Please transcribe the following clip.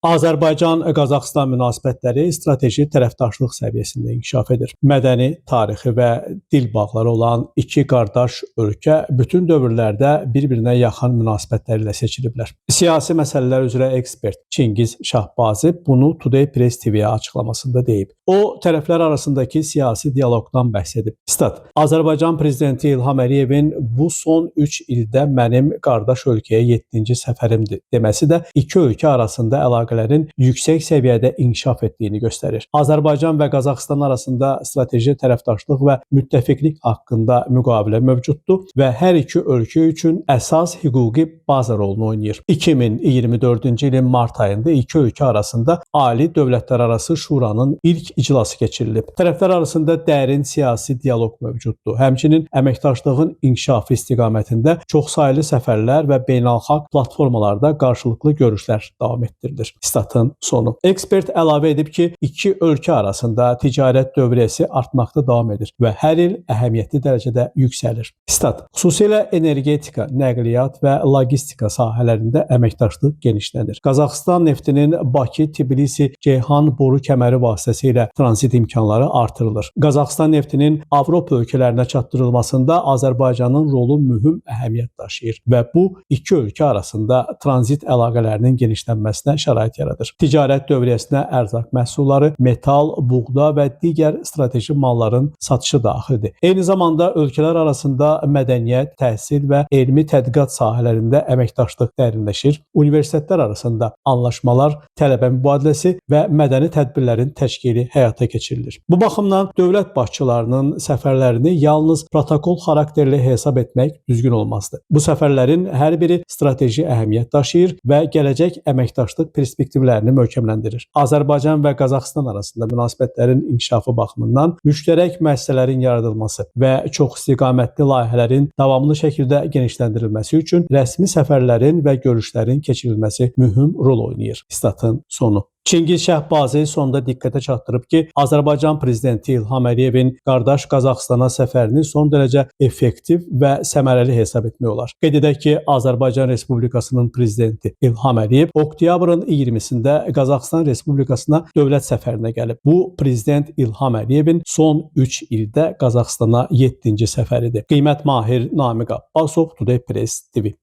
Azərbaycan-Qazaxıstan münasibətləri strateji tərəfdaşlıq səviyyəsində inkişaf edir. Mədəni, tarixi və dil bağları olan iki qardaş ölkə bütün dövrlərdə bir-birinə yaxın münasibətlər ilə seçiliblər. Siyasi məsələlər üzrə ekspert Çingiz Şahbazi bunu Today Press TV-yə açıqlamasında deyib. O, tərəflər arasındakı siyasi dialoqdan bəhs edib. Stat: Azərbaycan prezidenti İlham Əliyevin bu son 3 ildə mənim qardaş ölkəyə 7-ci səfərimdir deməsi də iki ölkə arasında əlaqələrin yüksək səviyyədə inkişaf etdiyini göstərir. Azərbaycan və Qazaxıstan arasında strateji tərəfdaşlıq və müttəfiqlik haqqında müqavilə mövcuddur və hər iki ölkə üçün əsas hüquqi baza rolunu oynayır. 2024-cü ilin mart ayında iki ölkə arasında Ali Dövlətlərarası Şuranın ilk iclası keçirilib. Tərəflər arasında dərin siyasi dialoq mövcuddur. Həmçinin əməkdaşlığın inkişafı istiqamətində çoxsaylı səfərlər və beynəlxalq platformalarda qarşılıqlı görüşlər davam etdirilir. Statın sonu. Ekspert əlavə edib ki, iki ölkə arasında ticarət dövriyyəsi artmaqda davam edir və hər il əhəmiyyətli dərəcədə yüksəlir. Stat: Xüsusilə energetika, nəqliyyat və logistika sahələrində əməkdaşlıq genişlənir. Qazaxıstan neftinin Bakı, Tbilisi, Ceyhan boru kəməri vasitəsilə tranzit imkanları artırılır. Qazaxıstan neftinin Avropa ölkələrinə çatdırılmasında Azərbaycanın rolu mühüm əhəmiyyət daşıyır və bu iki ölkə arasında tranzit əlaqələrinin genişlənməsinə şərait yaradır. Ticarət dövriyyəsinə ərzaq məhsulları, metal, buğda və digər strateji malların satışı daxildir. Eyni zamanda ölkələr arasında mədəniyyət, təhsil və elmi tədqiqat sahələrində əməkdaşlıq dərinləşir. Universitetlər arasında anlaşmalar, tələbə mübadiləsi və mədəni tədbirlərin təşkili həyata keçirilir. Bu baxımdan dövlət başçılarının səfərlərini yalnız protokol xarakterli hesab etmək düzgün olmazdır. Bu səfərlərin hər biri strateji əhəmiyyət daşıyır və gələcək əməkdaşlıq perspektivlərini möhkəmləndirir. Azərbaycan və Qazaxıstan arasında münasibətlərin inkişafı baxımından müştərək müəssisələrin yaradılması və çoxistiqamətli layihələrin davamlı şəkildə genişləndirilməsi üçün rəsmi səfərlərin və görüşlərin keçirilməsi mühüm rol oynayır. Statın sonu. Çingiz Şahbazi sonda diqqətə çatdırıb ki, Azərbaycan prezidenti İlham Əliyevin qardaş Qazaxıstana səfərini son dərəcə effektiv və səmərəli hesab etmək olar. Qeyd edək ki, Azərbaycan Respublikasının prezidenti İlham Əliyev oktyabrın 20-sində Qazaxıstan Respublikasına dövlət səfərinə gəlib. Bu, prezident İlham Əliyevin son 3 ildə Qazaxıstana 7-ci səfəridir. Qiymət Mahir Namiq Abbasov, Today Press TV.